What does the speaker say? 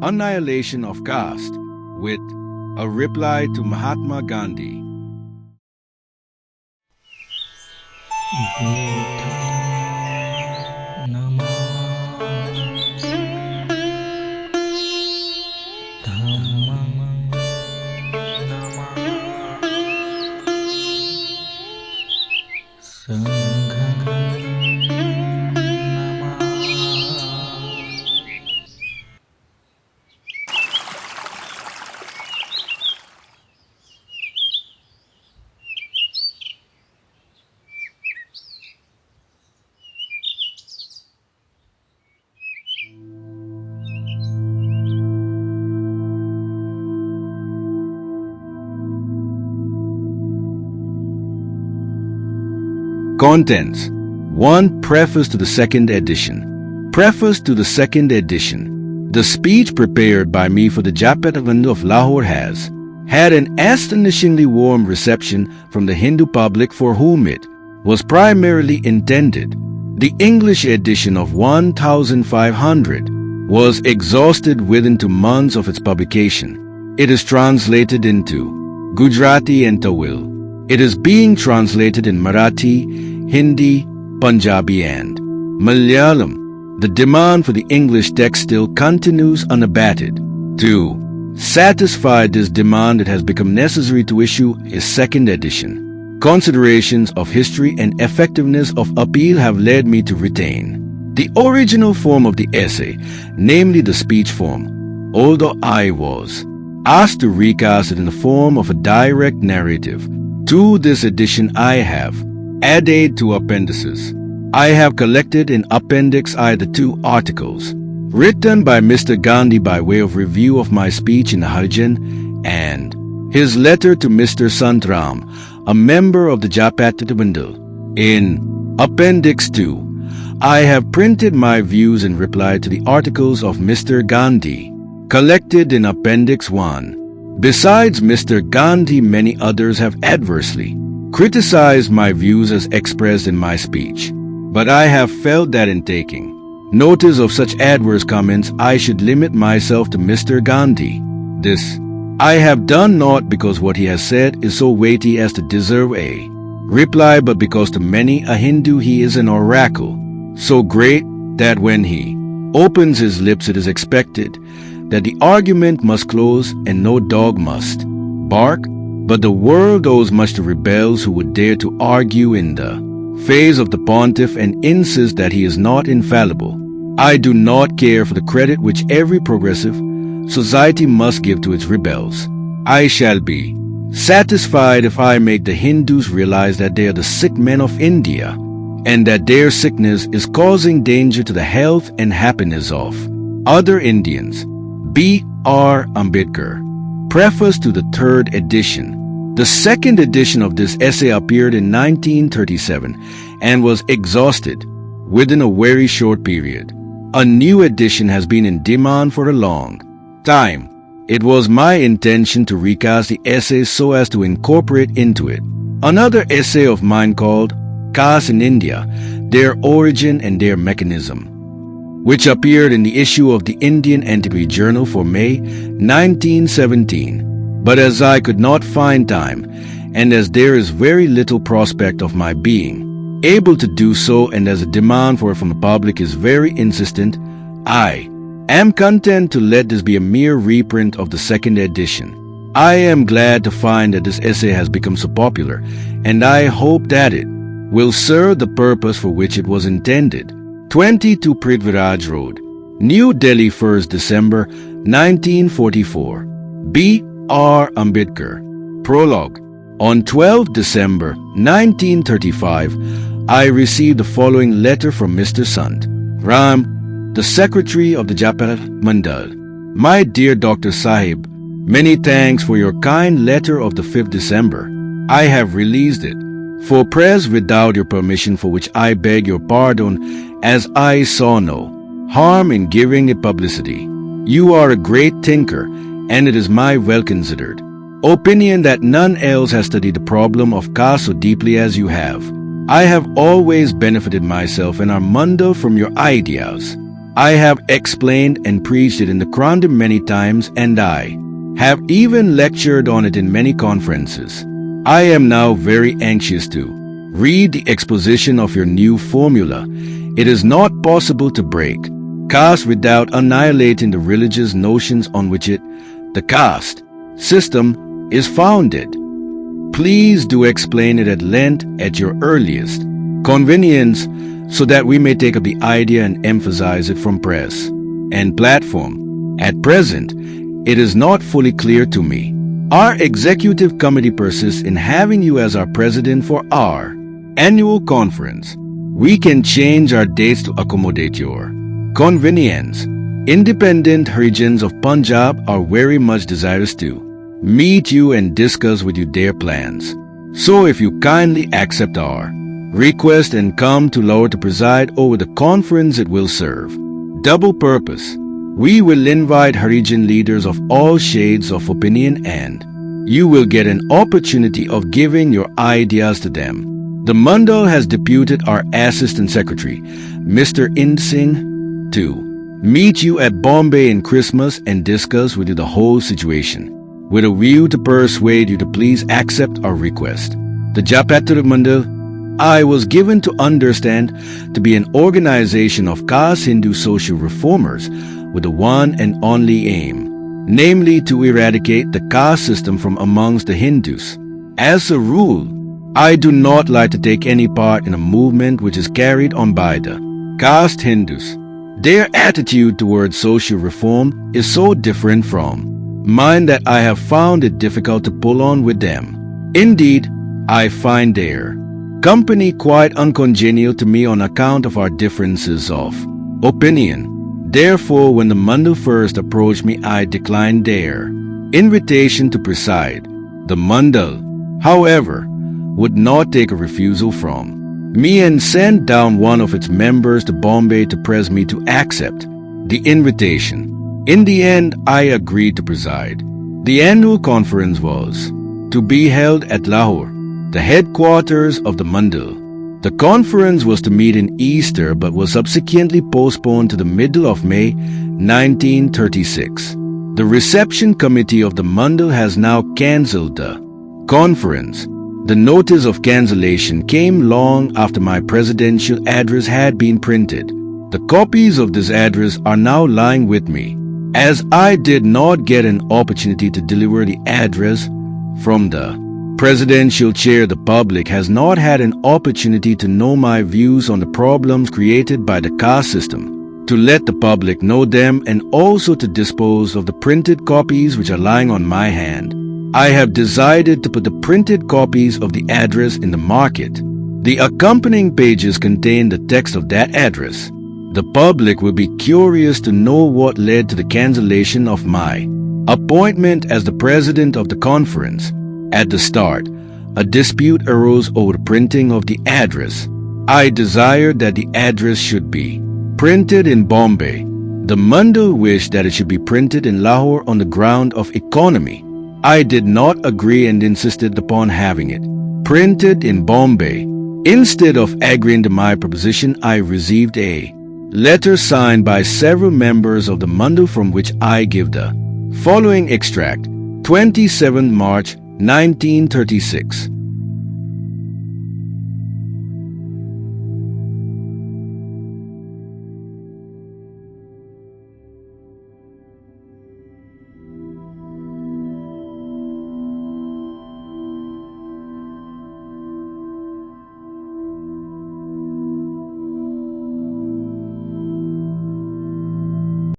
Annihilation of Caste, with a reply to Mahatma Gandhi. Contents. 1. Preface to the second edition. Preface to the second edition. The speech prepared by me for the Jat-Pat-Todak Mandal of Lahore has had an astonishingly warm reception from the Hindu public for whom it was primarily intended. The English edition of 1500 was exhausted within 2 months of its publication. It is translated into Gujarati and Tamil. It is being translated in Marathi, Hindi, Punjabi and Malayalam. The demand for the English text still continues unabated. To satisfy this demand, it has become necessary to issue a second edition. Considerations of history and effectiveness of appeal have led me to retain the original form of the essay, namely the speech form, although I was asked to recast it in the form of a direct narrative. To this edition I have added 2 appendices. I have collected in Appendix I the 2 articles written by Mr. Gandhi by way of review of my speech in the Harijan and his letter to Mr. Santram, a member of the Jat-Pat-Todak Mandal. In Appendix 2, I have printed my views in reply to the articles of Mr. Gandhi collected in Appendix 1. Besides Mr. Gandhi, many others have adversely criticized my views as expressed in my speech, but I have felt that in taking notice of such adverse comments, I should limit myself to Mr. Gandhi. This I have done not because what he has said is so weighty as to deserve a reply, but because to many a Hindu he is an oracle, so great that when he opens his lips it is expected that the argument must close and no dog must bark, but the world owes much to rebels who would dare to argue in the face of the pontiff and insist that he is not infallible. I do not care for the credit which every progressive society must give to its rebels. I shall be satisfied if I make the Hindus realize that they are the sick men of India and that their sickness is causing danger to the health and happiness of other Indians. B.R. Ambedkar. Preface to the third edition. The second edition of this essay appeared in 1937 and was exhausted within a very short period. A new edition has been in demand for a long time. It was my intention to recast the essay so as to incorporate into it another essay of mine called Caste in India, Their Origin and Their Mechanism, which appeared in the issue of the Indian Antiquity Journal for May 1917. But as I could not find time, and as there is very little prospect of my being able to do so, and as the demand for it from the public is very insistent, I am content to let this be a mere reprint of the second edition. I am glad to find that this essay has become so popular, and I hope that it will serve the purpose for which it was intended. 22 Prithviraj Road, New Delhi, 1st December 1944. B.R. Ambedkar. Prologue. On 12 December 1935, I received the following letter from Mr. Sant Ram, the Secretary of the Jat-Pat-Todak Mandal. My dear Dr. Sahib, many thanks for your kind letter of the 5th December. I have released it for press without your permission, for which I beg your pardon, as I saw no harm in giving it publicity. You are a great thinker, and it is my well-considered opinion that none else has studied the problem of caste so deeply as you have. I have always benefited myself and our mandal from your ideas. I have explained and preached it in the Quran many times, and I have even lectured on it in many conferences. I am now very anxious to read the exposition of your new formula. It is not possible to break caste without annihilating the religious notions on which the caste system, is founded. Please do explain it at length at your earliest convenience, so that we may take up the idea and emphasize it from press and platform. At present, it is not fully clear to me. Our executive committee persists in having you as our president for our annual conference. We can change our dates to accommodate your convenience. Independent Harijans of Punjab are very much desirous to meet you and discuss with you their plans. So if you kindly accept our request and come to Lahore to preside over the conference, it will serve double purpose. We will invite Harijan leaders of all shades of opinion, and you will get an opportunity of giving your ideas to them. The Mandal has deputed our Assistant Secretary, Mr. Ind Singh, to meet you at Bombay in Christmas and discuss with you the whole situation, with a view to persuade you to please accept our request. The Jat-Pat-Todak Mandal I was given to understand to be an organization of caste Hindu social reformers with the one and only aim, namely to eradicate the caste system from amongst the Hindus. As a rule, I do not like to take any part in a movement which is carried on by the caste Hindus. Their attitude towards social reform is so different from mine that I have found it difficult to pull on with them. Indeed, I find their company quite uncongenial to me on account of our differences of opinion. Therefore, when the Mandal first approached me, I declined their invitation to preside. The Mandal, however, would not take a refusal from me and sent down one of its members to Bombay to press me to accept the invitation. In the end, I agreed to preside. The annual conference was to be held at Lahore, the headquarters of the Mandal. The conference was to meet in Easter but was subsequently postponed to the middle of May 1936. The reception committee of the Mandal has now cancelled the conference. The notice of cancellation came long after my presidential address had been printed. The copies of this address are now lying with me, as I did not get an opportunity to deliver the address from the presidential chair. The public has not had an opportunity to know my views on the problems created by the caste system, to let the public know them, and also to dispose of the printed copies which are lying on my hand. I have decided to put the printed copies of the address in the market. The accompanying pages contain the text of that address. The public will be curious to know what led to the cancellation of my appointment as the president of the conference. At the start, a dispute arose over the printing of the address. I desired that the address should be printed in Bombay. The Mandal wished that it should be printed in Lahore on the ground of economy. I did not agree and insisted upon having it printed in Bombay. Instead of agreeing to my proposition, I received a letter signed by several members of the Mandal, from which I give the following extract. 27 March 1936.